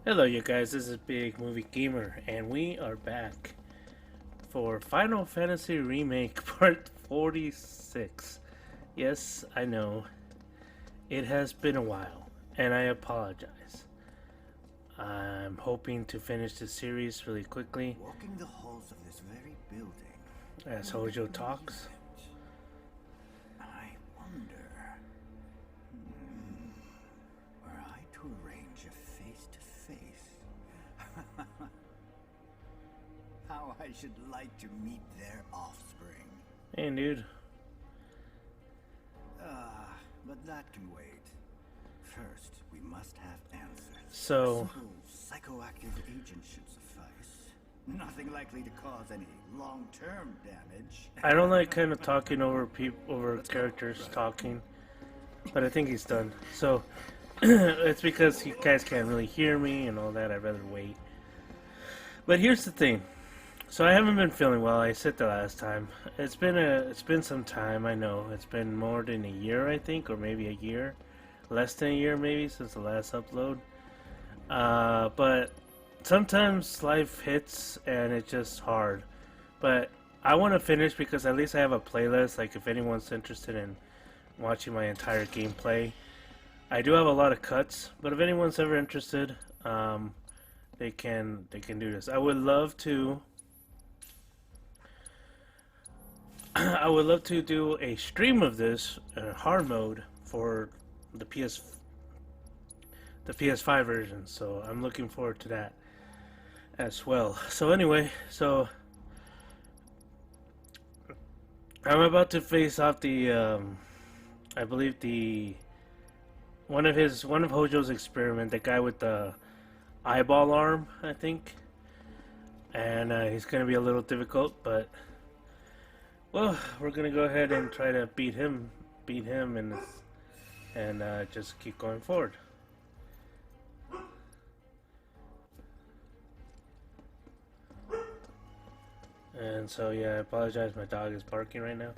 Hello, you guys. This is Big Movie Gamer, and we are back for Final Fantasy Remake Part 46. Yes, I know it has been a while, and I apologize. I'm hoping to finish this series really quickly Walking the halls of this very building. as Hojo talks. I wonder. Were I to arrange a face-to-face, how I should like to meet their offspring. Hey, dude. But that can wait. First, we must have answers. So, A simple psychoactive agent should suffice. Nothing likely to cause any long-term damage. I don't like kind of talking over characters talking, but I think he's done. So, it's because you guys can't really hear me and all that. I'd rather wait. But here's the thing. So I haven't been feeling well. I said the last time. It's been some time. I know it's been more than a year, I think, or maybe a year, less than a year, maybe since the last upload. But sometimes life hits and it's just hard. But I want to finish because at least I have a playlist. Like if anyone's interested in watching my entire gameplay, I do have a lot of cuts. But if anyone's ever interested, they can do this. I would love to. I would love to do a stream of this hard mode for the PS5 version. So I'm looking forward to that as well. So anyway, I'm about to face off the I believe the one of Hojo's experiment, the guy with the eyeball arm, I think, and he's gonna be a little difficult, but. Well, we're gonna go ahead and try to beat him, and just keep going forward. And so yeah, I apologize. My dog is barking right now.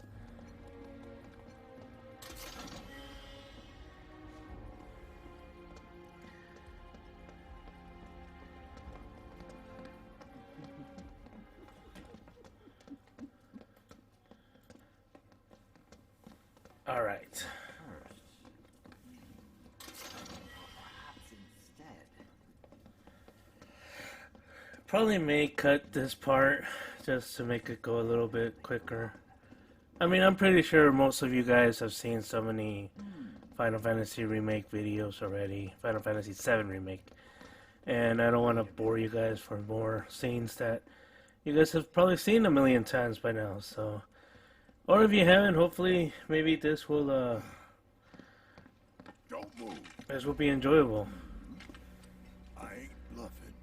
All right. Perhaps instead. Probably may cut this part just to make it go a little bit quicker. I mean, I'm pretty sure most of you guys have seen so many Final Fantasy Remake videos already. Final Fantasy VII Remake. And I don't want to bore you guys for more scenes that you guys have probably seen a million times by now, so. Or if you haven't, hopefully, maybe this will, Don't move. this will be enjoyable. I ain't bluffing.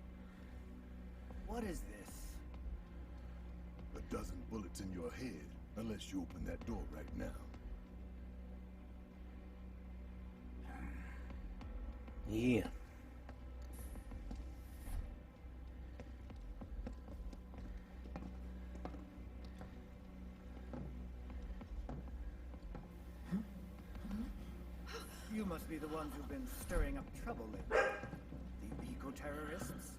What is this? A dozen bullets in your head, unless you open that door right now. Yeah. You must be the ones who've been stirring up trouble lately. The eco-terrorists?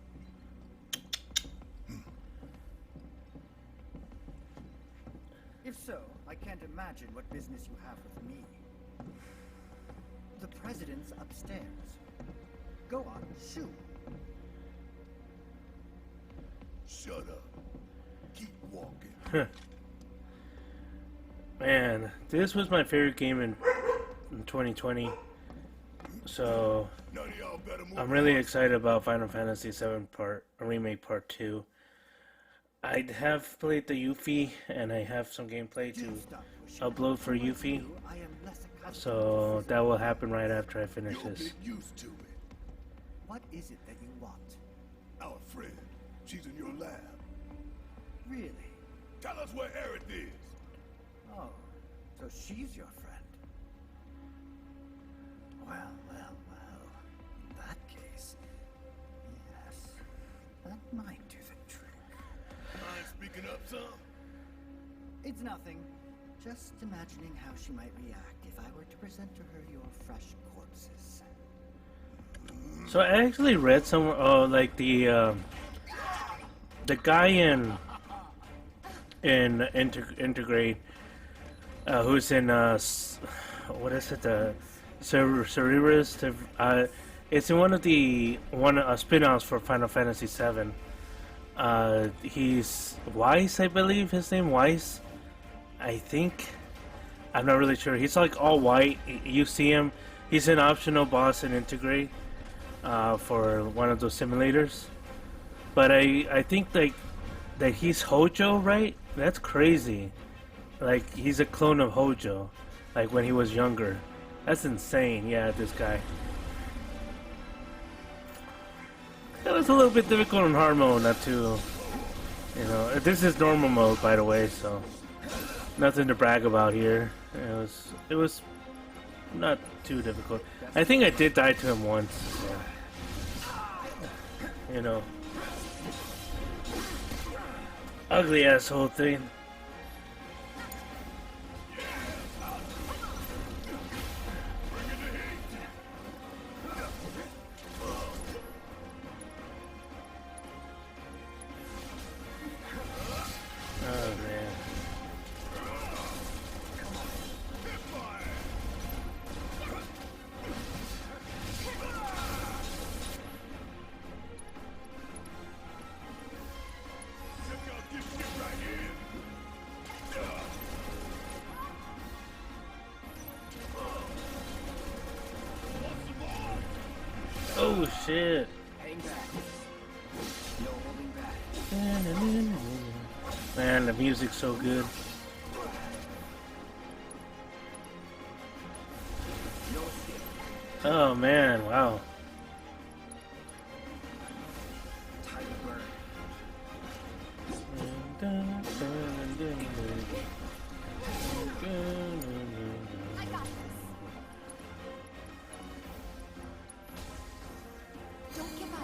If so, I can't imagine what business you have with me. The president's upstairs. Go on, shoot. Shut up. Keep walking. Man, this was my favorite game in 2020. So, None of y'all better move. I'm really excited about Final Fantasy VII Remake Part 2. I have played the Yuffie, and I have some gameplay to upload for Yuffie. So, that will happen right after I finish You'll this. get used to it. What is it that you want? Our friend, she's in your lab. Really? Tell us where Aerith is. Oh, so she's your friend. Well. In that case, yes, that might do the trick. Mind speaking up, son? It's nothing. Just imagining how she might react if I were to present to her your fresh corpses. So I actually read somewhere, oh, like the guy in Integrate, who's in what is it, the Cerberus? It's in one of the spin-offs for Final Fantasy VII. He's Weiss, I believe his name, Weiss. I think. I'm not really sure. He's like all white. You see him. He's an optional boss in Integrate for one of those simulators. But I think like that he's Hojo, right? That's crazy. Like he's a clone of Hojo, like when he was younger. That's insane. Yeah, this guy. It was a little bit difficult in hard mode not to, you know. This is normal mode, by the way, so nothing to brag about here. It was not too difficult. I think I did die to him once, so, you know. Ugly asshole thing. Oh man. Oh shit. Hang back. No holding back. Man, the music's so good. No escape. Oh man, wow. Time to burn. Don't give up.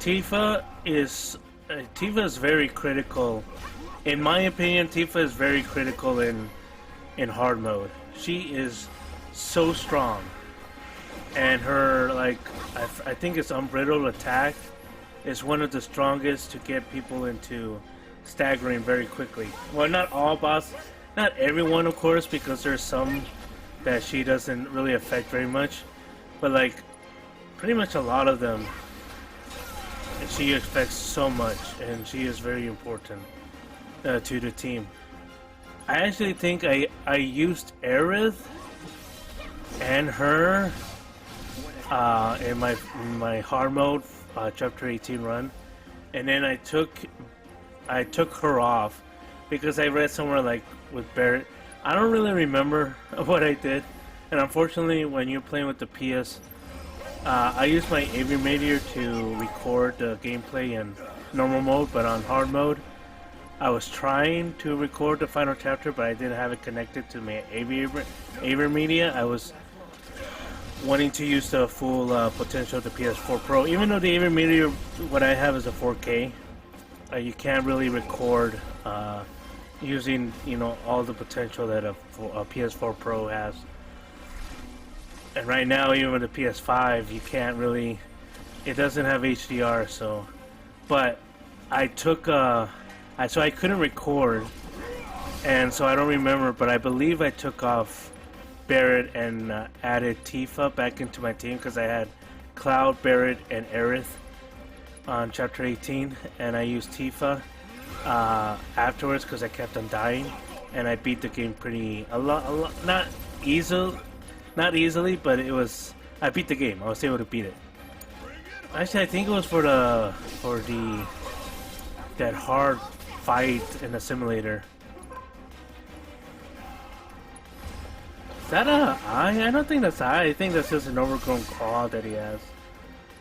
Tifa is very critical. In my opinion, Tifa is very critical in hard mode. She is so strong, and her I think it's unbridled attack is one of the strongest to get people into staggering very quickly. Well, not all not everyone, of course, because there's some that she doesn't really affect very much, but like pretty much a lot of them. And she affects so much, and she is very important to the team. I actually think I used Aerith and her in my hard mode chapter 18 run, and then I took her off because I read somewhere like with Barrett. I don't really remember what I did, and unfortunately, when you're playing with the PS. I use my AV meter to record the gameplay in normal mode, but on hard mode, I was trying to record the final chapter, but I didn't have it connected to my AV media. I was wanting to use the full potential of the PS4 Pro, even though the AV media, what I have is a 4K. You can't really record using, you know, all the potential that a PS4 Pro has. And right now, even with the PS5, you can't really. It doesn't have HDR, so. But I took so I couldn't record, and so I don't remember. But I believe I took off Barrett and added Tifa back into my team because I had Cloud, Barrett, and Aerith on chapter 18, and I used Tifa afterwards because I kept on dying, and I beat the game a lot, not easily, but I beat the game. I was able to beat it. Actually, I think it was for that hard fight in the simulator. Is that a eye? I don't think that's eye. I think that's just an overgrown claw that he has.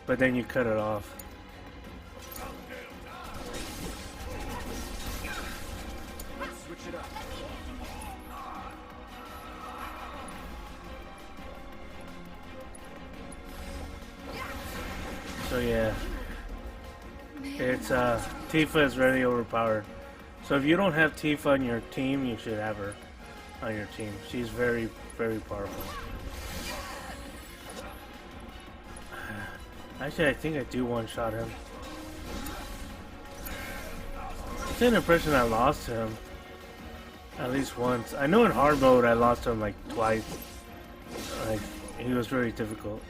But then you cut it off. Switch it up. So yeah, it's Tifa is really overpowered. So if you don't have Tifa on your team, you should have her on your team. She's very, very powerful. Actually, I think I do one-shot him. It's an impression I lost to him. At least once. I know in hard mode I lost to him like twice. Like, he was very difficult.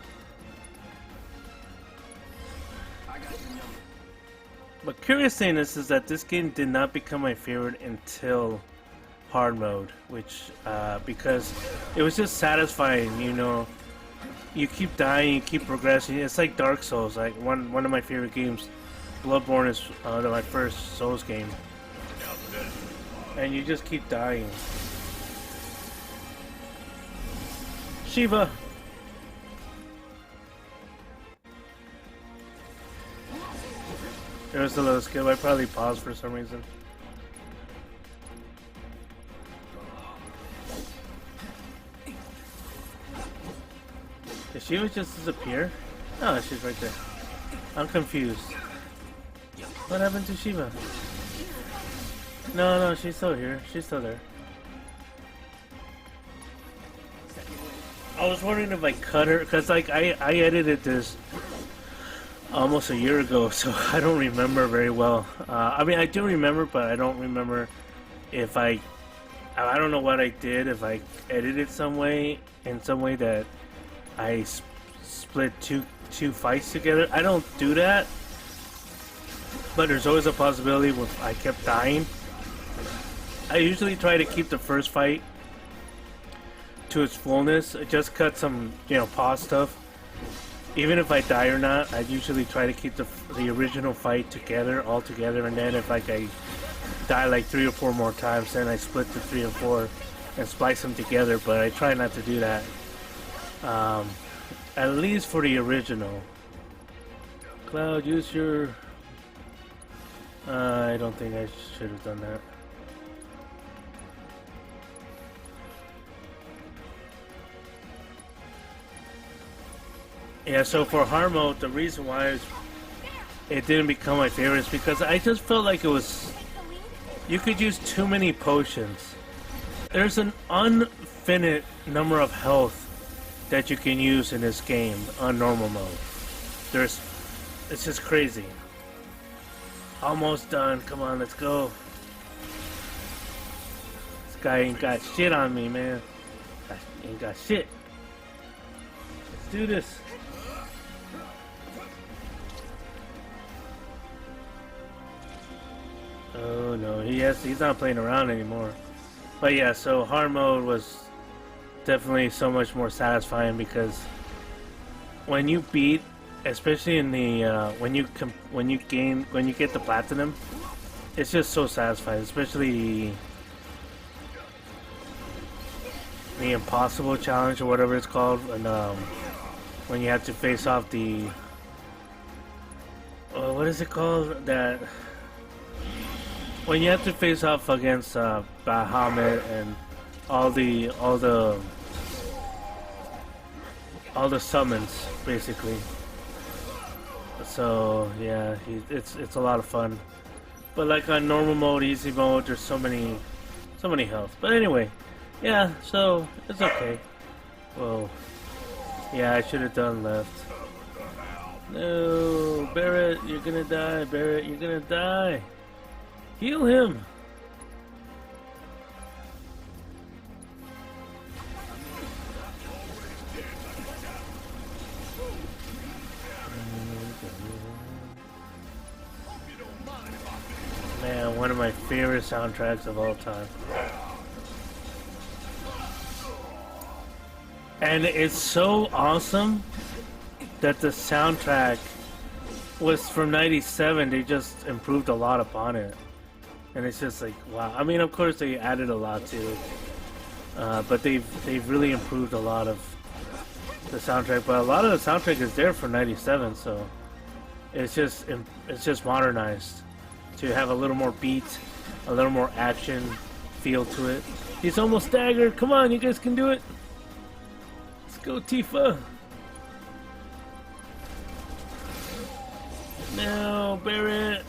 But curious thing is that this game did not become my favorite until hard mode, which because it was just satisfying, you know. You keep dying, you keep progressing. It's like Dark Souls. Like one of my favorite games, Bloodborne, is my first Souls game, and you just keep dying. Shiva. There was a little skill. I probably paused for some reason. Did Shiva just disappear? Oh, she's right there. I'm confused. What happened to Shiva? No, she's still here. She's still there. I was wondering if I cut her, because like I edited this almost a year ago, so I don't remember very well. I mean, I do remember, but I don't remember if I don't know what I did, if I edited in some way that I split two fights together. I don't do that, but there's always a possibility if I kept dying. I usually try to keep the first fight to its fullness. I just cut some, pause stuff. Even if I die or not, I usually try to keep the original fight all together, and then if I die like 3 or 4 more times, then I split the 3 and 4 and splice them together, but I try not to do that. At least for the original. Cloud, use your... I don't think I should have done that. Yeah, so for hard mode, the reason why it didn't become my favorite is because I just felt like it was... You could use too many potions. There's an infinite number of health that you can use in this game on normal mode. It's just crazy. Almost done. Come on, let's go. This guy ain't got shit on me, man. Ain't got shit. Let's do this. Oh no, he's not playing around anymore. But yeah, so hard mode was definitely so much more satisfying because when you beat, especially in the when you get the platinum, it's just so satisfying. Especially the impossible challenge or whatever it's called, and when you have to face off the what is it called, that when you have to face off against Bahamut and all the summons, basically. So yeah, it's a lot of fun. But like on normal mode, easy mode, there's so many health. But anyway, yeah, so it's okay. Whoa, yeah, I should have done left. No, Barrett, you're gonna die. Barrett, you're gonna die. Heal him. Man, one of my favorite soundtracks of all time. And it's so awesome that the soundtrack was from '97. They just improved a lot upon it. And it's just like, wow. I mean, of course they added a lot to it. But they've really improved a lot of the soundtrack. But a lot of the soundtrack is there from '97, so it's just modernized to have a little more beat, a little more action feel to it. He's almost staggered. Come on, you guys can do it. Let's go, Tifa. No, Barrett.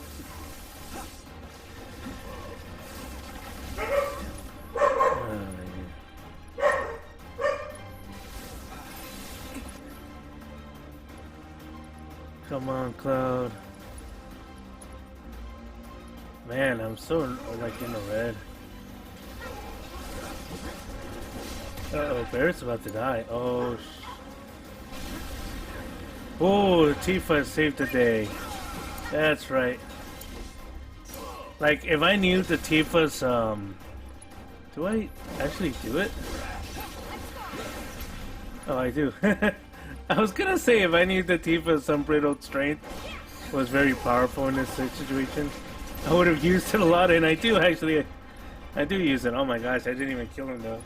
Come on, Cloud. Man, I'm so like in the red. Uh-oh, Barrett's about to die. Oh, oh, Tifa saved the day. That's right. Like, if I knew the Tifa's, do I actually do it? Oh, I do. I was gonna say, if I knew the Tifa's unbridled strength was very powerful in this situation, I would have used it a lot, and I do actually. I do use it. Oh my gosh, I didn't even kill him though.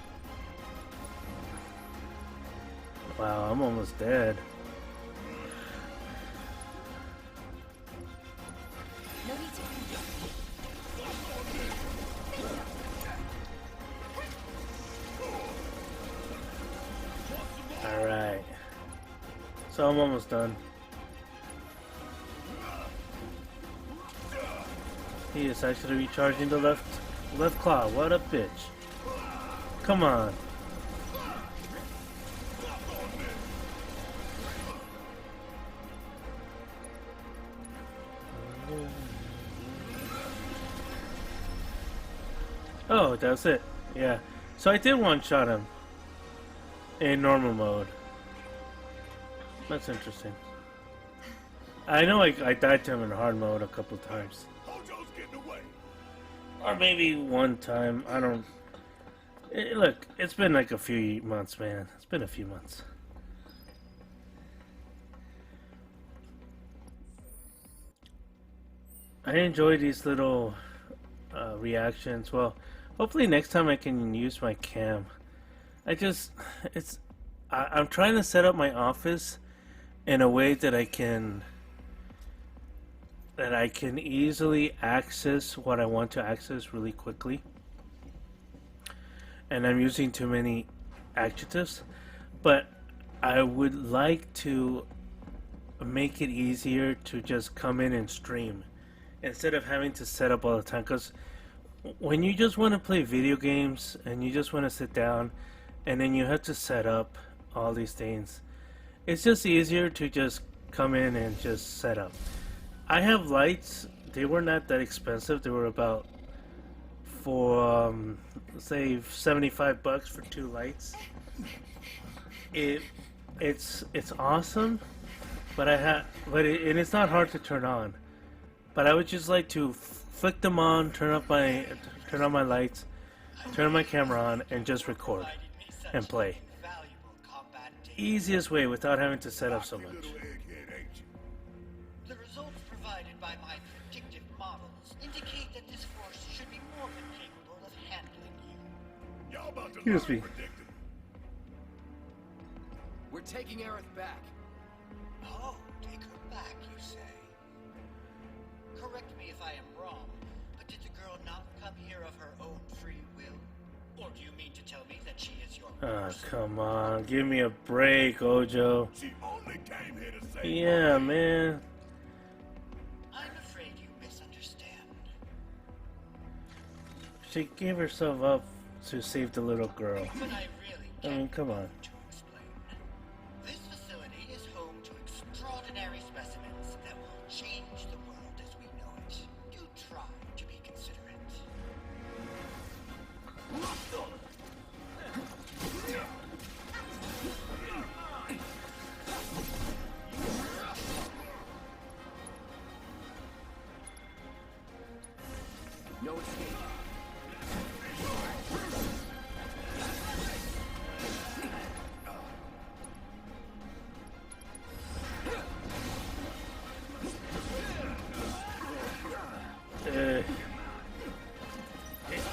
Wow, I'm almost dead. Alright. So I'm almost done. He is actually recharging the left claw. What a bitch. Come on. Oh, that's it. Yeah. So I did one-shot him in normal mode. That's interesting. I know I died to him in hard mode a couple times. Or maybe one time. I don't... look, it's been like a few months, man. It's been a few months. I enjoy these little reactions. Well, hopefully next time I can use my cam. I'm trying to set up my office in a way that I can easily access what I want to access really quickly. And I'm using too many adjectives, but I would like to make it easier to just come in and stream instead of having to set up all the time, because when you just want to play video games and you just want to sit down and then you have to set up all these things, it's just easier to just come in and just set up. I have lights. They were not that expensive. They were about say $75 for 2 lights. It's awesome, but it's not hard to turn on. But I would just like to flick them on, turn on my lights, turn my camera on, and just record and play. Easiest way without having to set up so much. The results provided by my predictive models indicate that this force should be more than capable of handling you. Y'all about to Excuse me. We're taking Aerith back. Oh, take her back, you say? Correct me if I am wrong, but did the girl not come here of her own free will? Or do you mean to tell me that she is your Come on, give me a break, Ojo. She only came here to save Yeah, man. I'm afraid you misunderstand. She gave herself up to save the little girl. But I really I mean, come on. to explain. This facility is home to extraordinary specimens that will change the world as we know it. Do try to be considerate. No escape.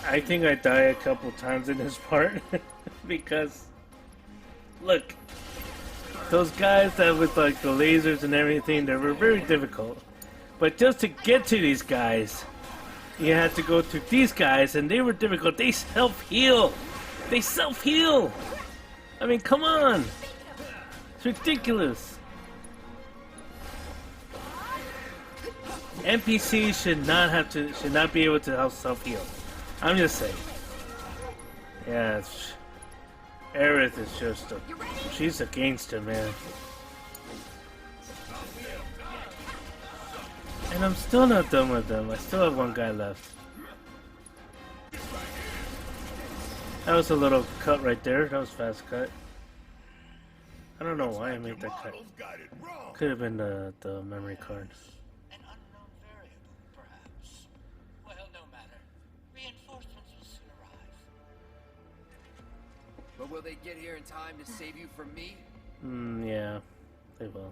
I think I die a couple times in this part because look, those guys that with like the lasers and everything, they were very difficult. But just to get to these guys, you had to go through these guys, and they were difficult. They self-heal. They self-heal. I mean, come on. It's ridiculous. NPCs should not be able to self heal. I'm just saying. Yeah, Aerith is just she's a gangster, man. And I'm still not done with them. I still have one guy left. That was a little cut right there. That was fast cut. I don't know why I made that cut. Could have been the memory card. An unknown variable, perhaps. Well, no matter. Reinforcements will soon arrive. But will they get here in time to save you from me? Yeah, they will.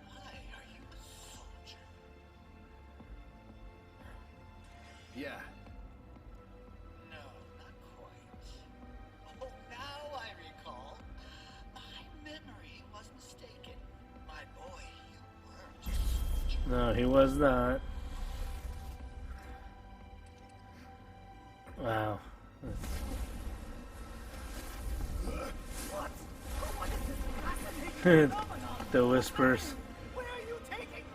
Why are you a soldier? Yeah. No, not quite. Oh, now I recall. My memory was mistaken. My boy, you weren't a soldier. No, he was not. Wow. The whispers.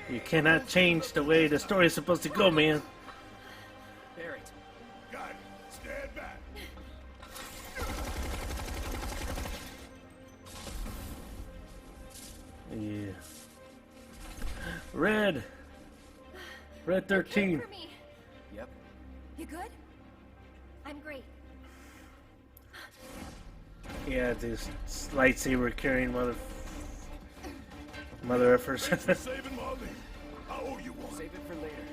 You cannot change the way the story is supposed to go, man. Barrett. Got it. Stand back. Yeah. Red 13. For me. Yep. You good? I'm great. Yeah, this lightsaber carrying mother effers. Saving Marlene. I owe you one. Save it for later.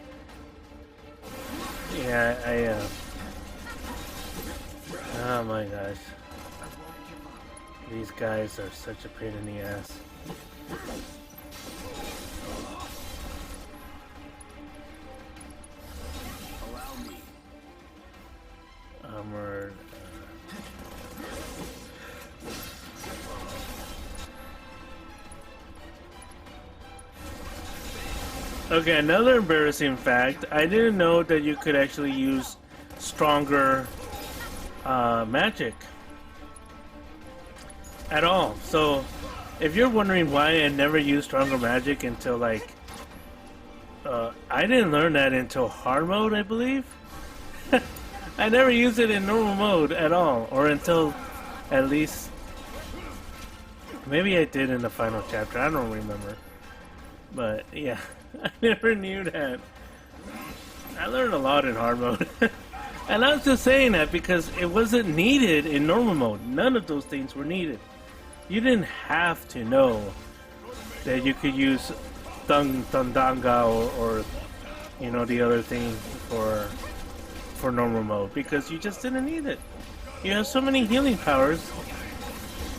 Yeah, oh my gosh. These guys are such a pain in the ass. Allow me. Armored. Okay, another embarrassing fact. I didn't know that you could actually use stronger magic at all. So, if you're wondering why I never used stronger magic until like, I didn't learn that until hard mode, I believe. I never used it in normal mode at all, or until at least maybe I did in the final chapter. I don't remember, but yeah, I never knew that. I learned a lot in hard mode. And I was just saying that because it wasn't needed in normal mode. None of those things were needed. You didn't have to know that you could use Thundanga or you know, the other thing for normal mode, because you just didn't need it. You have so many healing powers,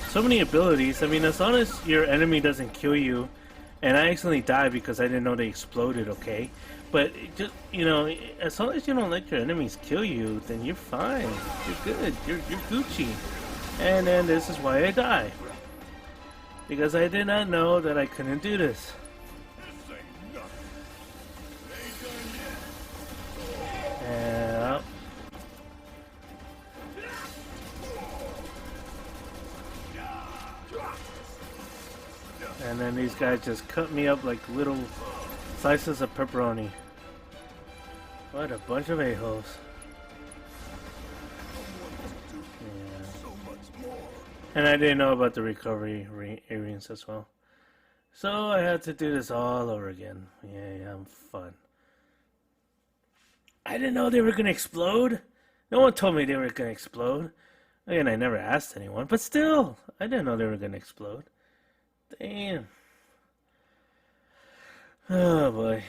so many abilities. I mean, as long as your enemy doesn't kill you, and I accidentally died because I didn't know they exploded, okay? But just, you know, as long as you don't let your enemies kill you, then you're fine. You're good. You're Gucci. And then this is why I die. Because I did not know that I couldn't do this. This ain't nothing. It ain't done yet. Yeah. And then these guys just cut me up like little slices of pepperoni. What a bunch of a-holes. Yeah. So much more. And I didn't know about the recovery areas as well. So I had to do this all over again. Yeah, I'm fun. I didn't know they were going to explode. No one told me they were going to explode. Again, I never asked anyone, but still, I didn't know they were going to explode. Damn. Oh boy.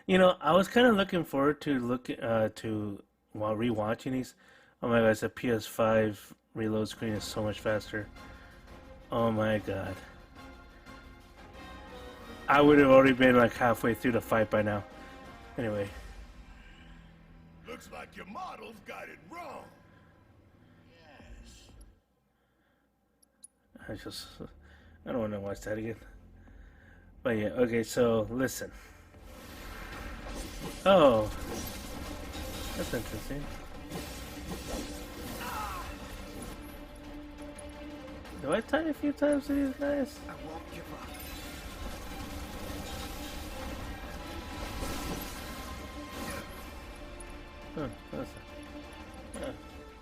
You know, I was kind of looking forward to while rewatching these. Oh my gosh, the PS5 reload screen is so much faster. Oh my god. I would have already been like halfway through the fight by now. Anyway. Looks like your models got it wrong. Yes. I don't want to watch that again. But yeah, okay, so listen. Oh. That's interesting. Do I tie a few times to these guys? I won't give up.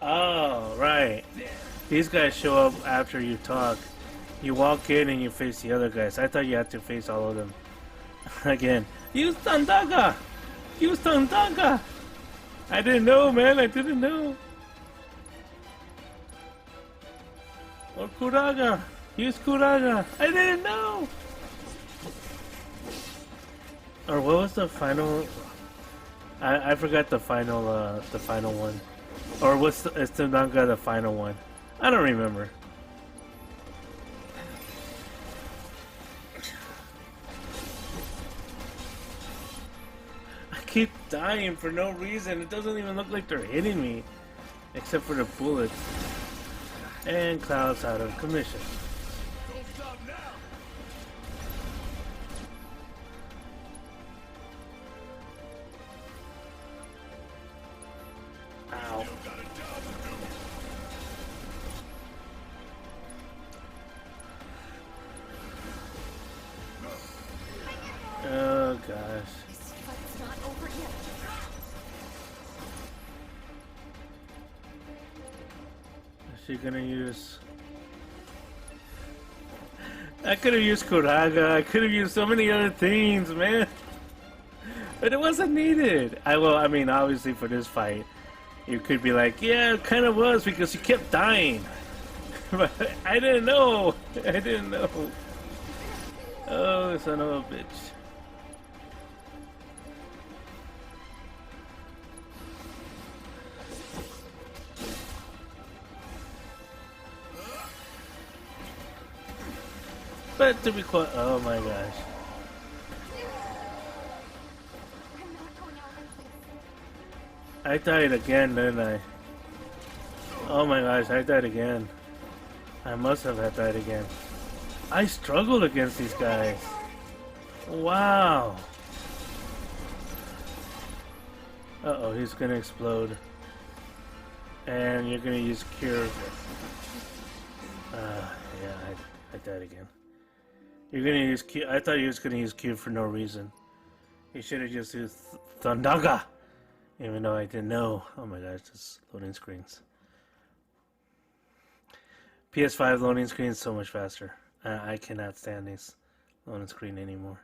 Oh, right. These guys show up after you talk. You walk in and you face the other guys. I thought you had to face all of them. Again. Use Tandaga! Use Tandaga! I didn't know, man. I didn't know. Or Kuraga. Use Kuraga. I didn't know. Or what was the final? I forgot the final one. Or what's is Tandaga the final one? I don't remember. I keep dying for no reason. It doesn't even look like they're hitting me. Except for the bullets. And Cloud's out of commission. Ow. Oh gosh. This fight's not over yet. Is she gonna use... I could have used Kuraga, I could have used so many other things, man. But it wasn't needed. I mean, obviously for this fight, you could be like, yeah, it kind of was because you kept dying. But I didn't know. I didn't know. Oh, son of a bitch. But to be quite, oh my gosh. I'm not going out like this. I died again, didn't I? Oh my gosh, I died again. I must have died again. I struggled against these guys. Wow. Uh-oh, he's gonna explode. And you're gonna use Cure. Yeah, I died again. You're gonna use Q. I thought he was gonna use Q for no reason. He should have just used Thundaga. Even though I didn't know. Oh my gosh, just loading screens. PS5 loading screens so much faster. I cannot stand these loading screen anymore.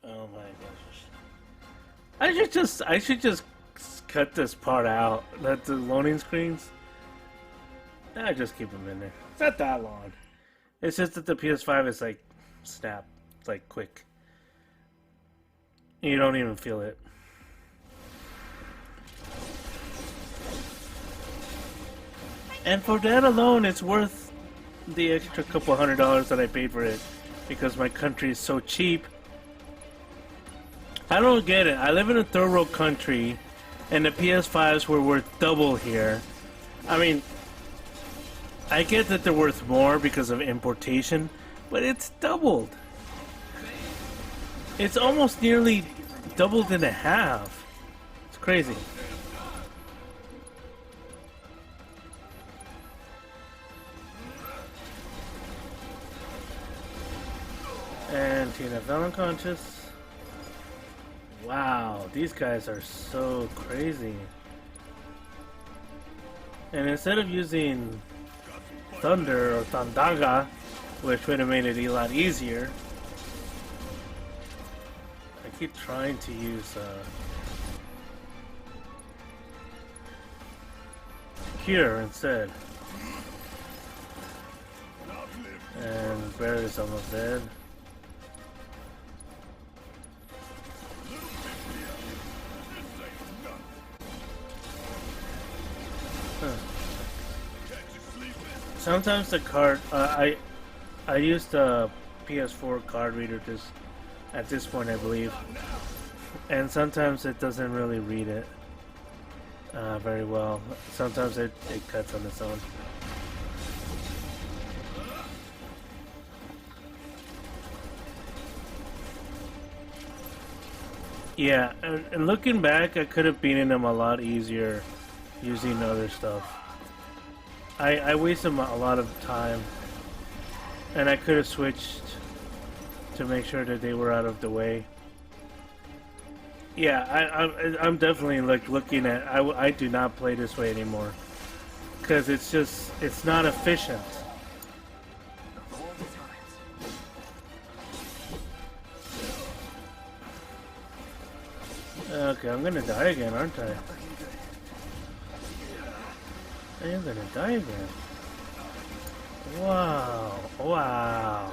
Oh my gosh. I should just cut this part out. Let the loading screens. I just keep them in there. It's not that long. It's just that the PS5 is like snap. It's like quick. You don't even feel it. And for that alone, it's worth the extra couple $100 that I paid for it. Because my country is so cheap. I don't get it. I live in a third world country, and the PS5s were worth double here. I mean, I get that they're worth more because of importation, but it's doubled. It's almost nearly doubled in a half. It's crazy. And Tina fell unconscious. Wow, these guys are so crazy. And instead of using Thunder or Tandaga, which would have made it a lot easier, I keep trying to use Cure instead. And Barry's almost dead. Sometimes the card, I used the PS4 card reader just at this point, I believe, and sometimes it doesn't really read it very well. Sometimes it cuts on its own. Yeah, and looking back, I could have beaten him a lot easier using other stuff. I wasted a lot of time And I could have switched to make sure that they were out of the way. Yeah, I'm definitely like looking at. I do not play this way anymore because it's not efficient. Okay, I'm gonna die again, aren't I? I am gonna die again. Wow! Wow!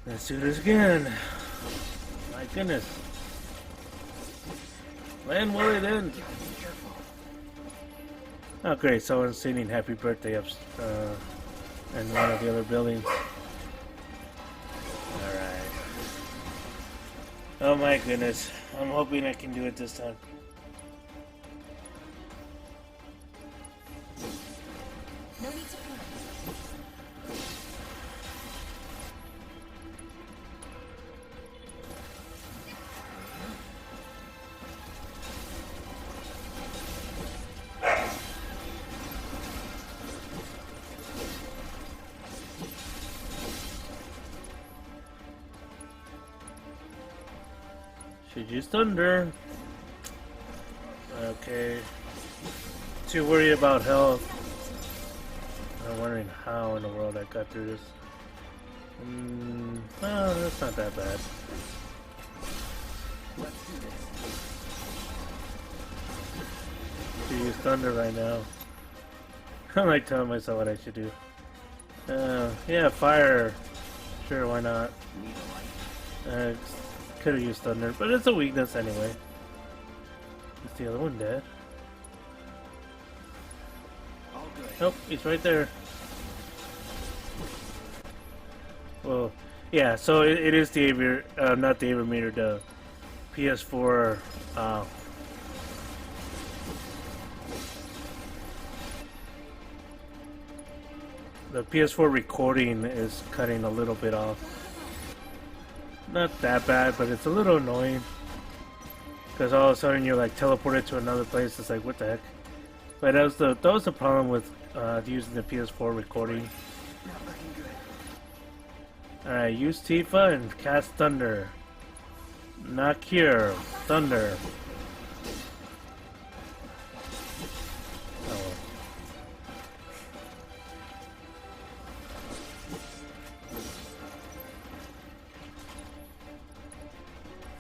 Let's do this again. My goodness. When will it end? Oh great, someone's singing happy birthday up in one of the other buildings. Alright. Oh my goodness. I'm hoping I can do it this time. No need to panic. Should use thunder. Okay. Too worried about health. I'm wondering how in the world I got through this. Well, that's not that bad. Should use thunder right now. I'm like telling myself what I should do. Yeah, fire. Sure, why not? Could have used thunder, but it's a weakness anyway. Is the other one dead? Nope, he's right there. Well, yeah, so it is the aviator, not the aviator, the PS4. The PS4 recording is cutting a little bit off. Not that bad, but it's a little annoying. Because all of a sudden you're like teleported to another place. It's like, what the heck? But that was the problem with using the PS4 recording. Alright, use Tifa and cast Thunder. Not Cure. Thunder. Oh.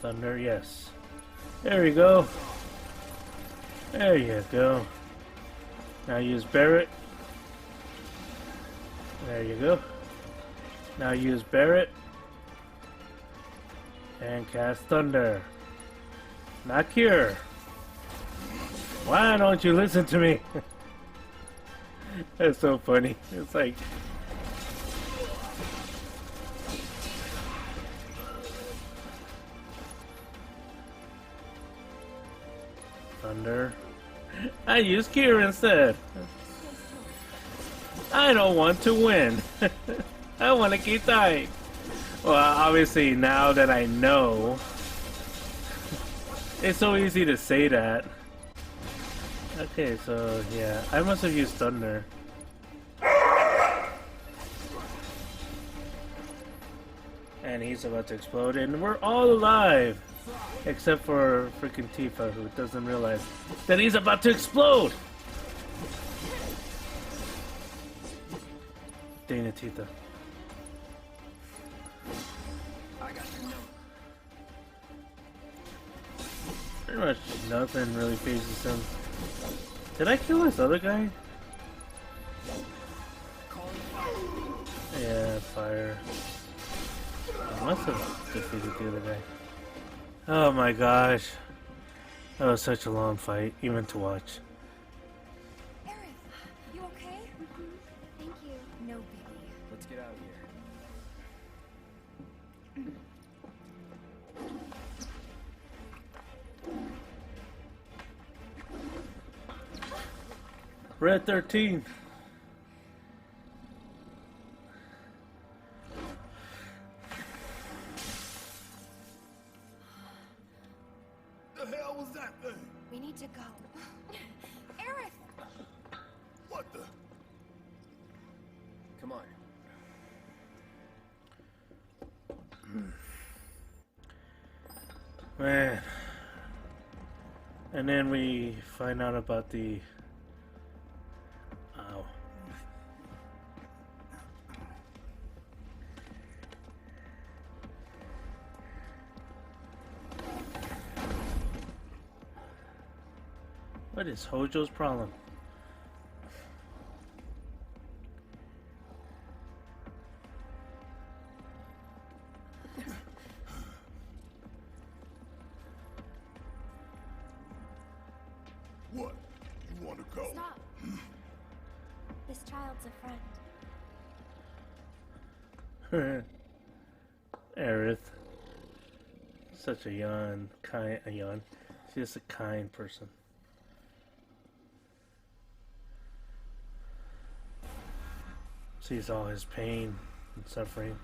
Thunder, yes. There you go. There you go. Now use Barret. There you go. Now use Barret. And cast Thunder. Not Cure. Why don't you listen to me? That's so funny. It's like... Thunder. I use Cure instead. I don't want to win. I want to keep dying. Well, obviously now that I know, it's so easy to say that. Okay, so yeah, I must have used Thunder. And he's about to explode, and we're all alive. Except for freaking Tifa, who doesn't realize that he's about to explode! Dang it, Tifa. I got your number. Pretty much nothing really phases him. Did I kill this other guy? Yeah, fire. I must have defeated the other guy. Oh my gosh. That was such a long fight, even to watch. Aerith, you okay? Thank you. No biggie. Let's get out of here. Red 13. hell was that thing? We need to go. Aerith! What the? Come on. Man. And then we find out about the... Ow. What is Hojo's problem? What? You want to go? Stop. This child's a friend. Aerith. Such a yawn. She's just a kind person. Sees all his pain and suffering.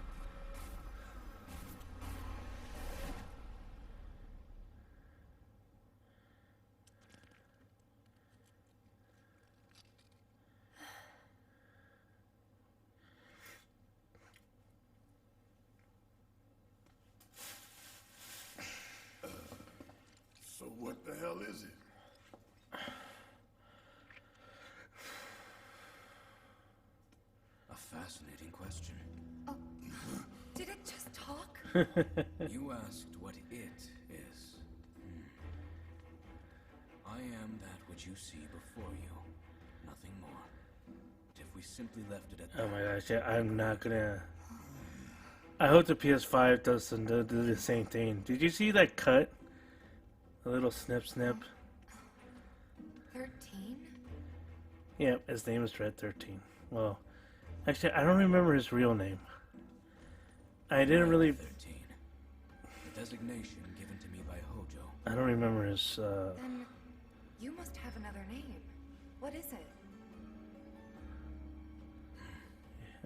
So what the hell is it? A fascinating question. Oh. Did it just talk? You asked what it is. I am that which you see before you. Nothing more. If we simply left it at that. Oh my gosh, yeah, I'm not gonna... I hope the PS5 doesn't do the same thing. Did you see that cut? A little snip. 13? Yeah, his name is Red 13. Well, actually, I don't remember his real name. I didn't really... 13. The designation given to me by Hojo. I don't remember his, Then you must have another name. What is it?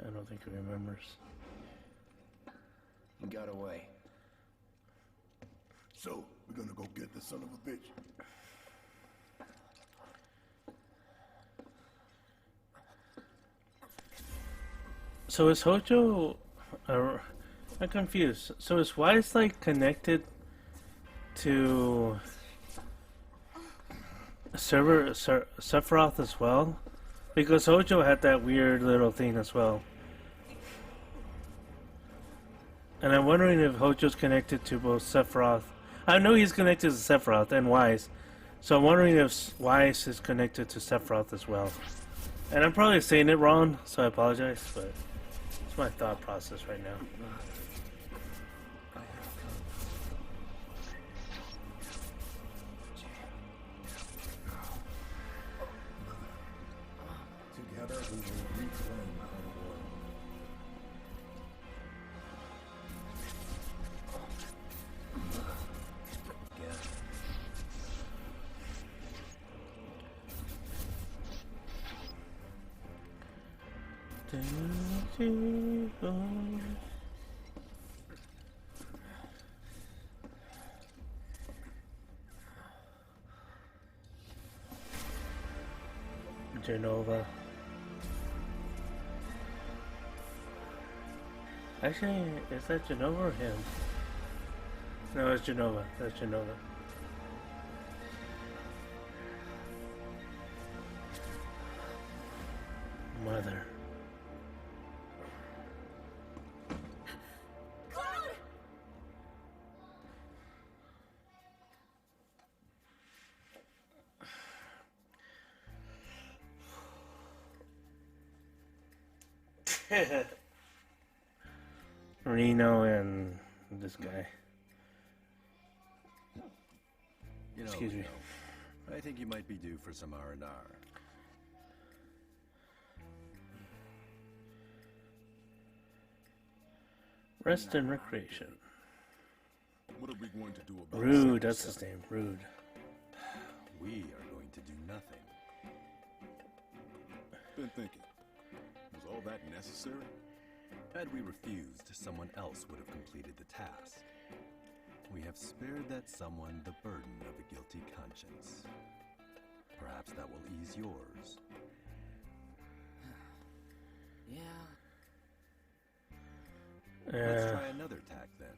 I don't think he remembers. He got away. So, we're gonna go get the son of a bitch. So is Hojo... I'm confused. So is Wise, like, connected to... Sephiroth as well? Because Hojo had that weird little thing as well. And I'm wondering if Hojo's connected to both Sephiroth. I know he's connected to Sephiroth and Wise. So I'm wondering if Wise is connected to Sephiroth as well. And I'm probably saying it wrong, so I apologize, but it's my thought process right now. Together we will reclaim our world. Genova. Actually, is that Genova or him? No, it's Genova. That's Genova. Mother. Cloud! Reno and this guy. You know, Excuse me. I think you might be due for some R&R. Rest and recreation. What are we going to do about Rude, that's his name. Rude. We are going to do nothing. Been thinking. Was all that necessary? Had we refused, someone else would have completed the task. we have spared that someone the burden of a guilty conscience. Perhaps that will ease yours. Yeah. Let's try another tack then.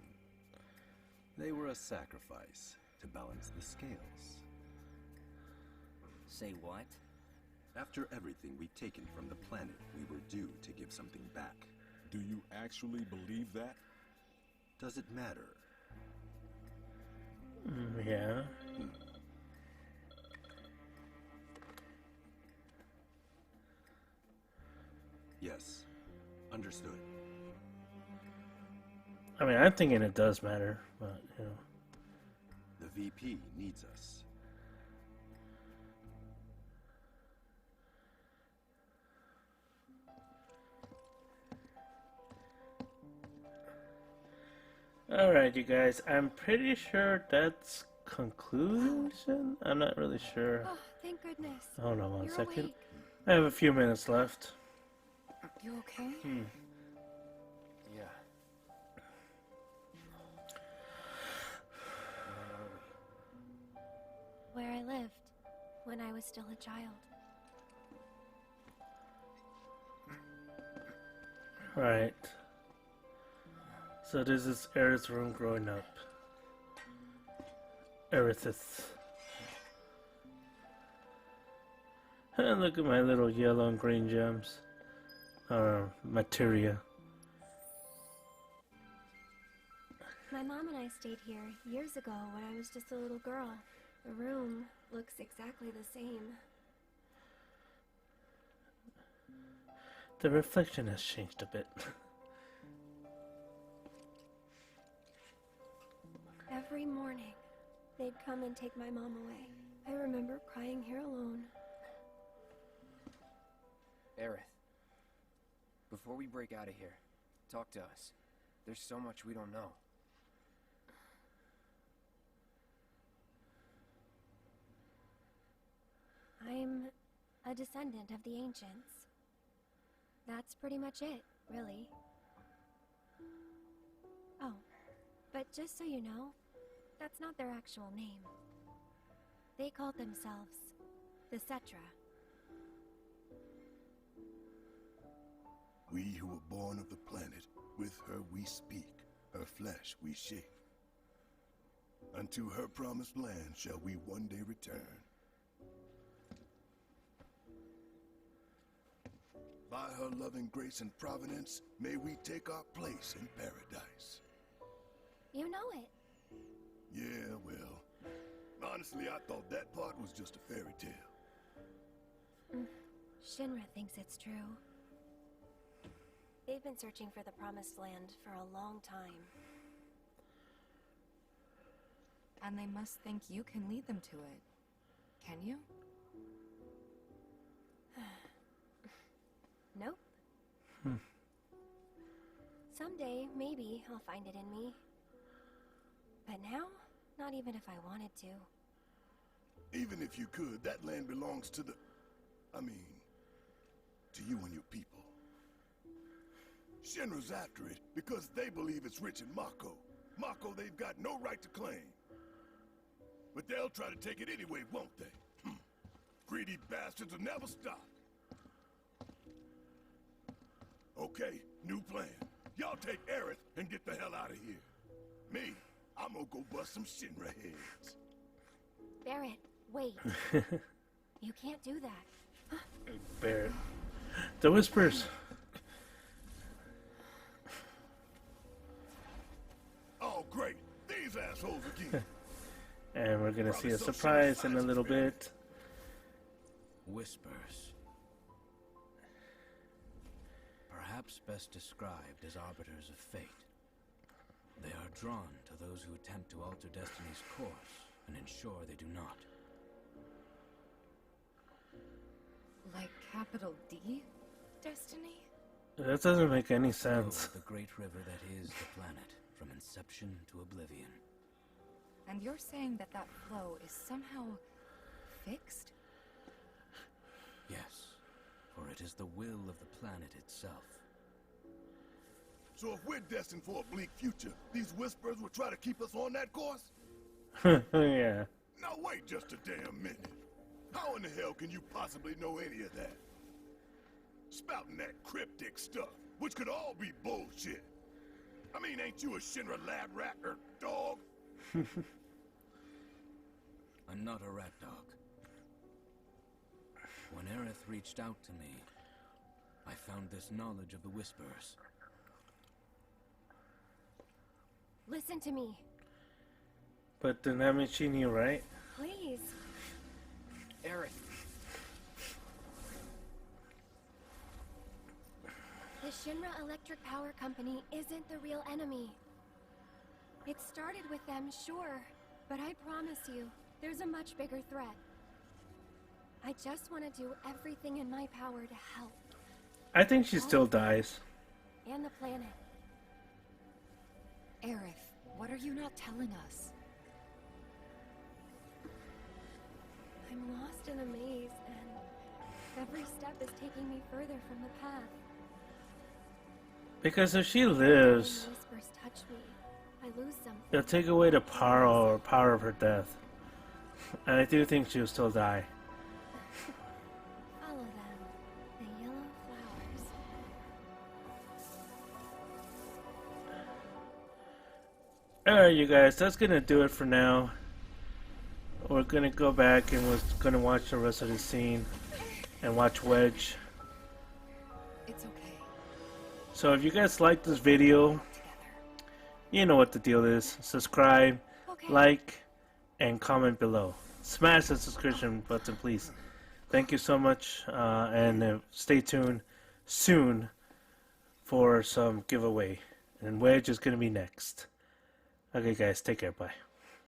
They were a sacrifice to balance the scales. Say what? After everything we'd taken from the planet, we were due to give something back. Do you actually believe that? Does it matter? Yeah. Yes. Understood. I mean, I'm thinking it does matter, but, you know. The VP needs us. Alright, you guys, I'm pretty sure that's conclusion? I'm not really sure. Oh, thank goodness. Hold on one You're second. awake. I have a few minutes left. You okay? Yeah. Where I lived when I was still a child. Right. So this is Aerith's room growing up. Aerith's. And look at my little yellow and green gems. Or materia. My mom and I stayed here years ago when I was just a little girl. The room looks exactly the same. The reflection has changed a bit. Every morning, they'd come and take my mom away. I remember crying here alone. Aerith, before we break out of here, talk to us. There's so much we don't know. I'm a descendant of the ancients. That's pretty much it, really. Oh, but just so you know, that's not their actual name. They called themselves the Cetra. We who were born of the planet, with her we speak, her flesh we shake. Unto her promised land shall we one day return. By her loving grace and providence, may we take our place in paradise. You know it. Yeah, well, honestly, I thought that part was just a fairy tale. Shinra thinks it's true. They've been searching for the Promised Land for a long time. And they must think you can lead them to it. Can you? Nope. Someday, maybe, I'll find it in me. But now, not even if I wanted to. Even if you could, that land belongs to the... I mean, to you and your people. Shinra's after it because they believe it's rich in Mako. Mako they've got no right to claim. But they'll try to take it anyway, won't they? Greedy bastards will never stop. Okay, new plan. Y'all take Aerith and get the hell out of here. Me, I'm gonna go bust some Shinra heads. Barrett, wait. You can't do that. Barrett. The whispers. Oh, great. These assholes again. And we're gonna see a surprise in a little bit. Whispers. Perhaps best described as arbiters of fate. They are drawn to those who attempt to alter destiny's course and ensure they do not. Like capital D? Destiny? That doesn't make any Flow sense. of the great river that is the planet, from inception to oblivion. And you're saying that that flow is somehow fixed? Yes, for it is the will of the planet itself. So if we're destined for a bleak future, these whispers will try to keep us on that course? Yeah. Now wait just a damn minute. How in the hell can you possibly know any of that? Spouting that cryptic stuff, which could all be bullshit. I mean, ain't you a Shinra lab rat or dog? I'm not a rat dog. When Aerith reached out to me, I found this knowledge of the Whispers. Listen to me, But then that means she knew, right? please. Aerith, The Shinra Electric Power Company isn't the real enemy. It started with them, sure, but I promise you, there's a much bigger threat. I just want to do everything in my power to help. I think she still dies. And the planet. Aerith, what are you not telling us? I'm lost in a maze, and every step is taking me further from the path. Because if she When lives, the whispers touch me, I lose something. it'll take away the power of her death. And I do think she'll still die. Follow them. The yellow flowers. Alright, you guys, that's gonna do it for now. We're gonna go back and we're gonna watch the rest of the scene and watch Wedge. It's okay. So if you guys like this video, you know what the deal is. Subscribe, Okay. like, and comment below. Smash the subscription button, please. Thank you so much, and stay tuned soon for some giveaway. And Wedge is gonna be next. Okay, guys, take care. Bye.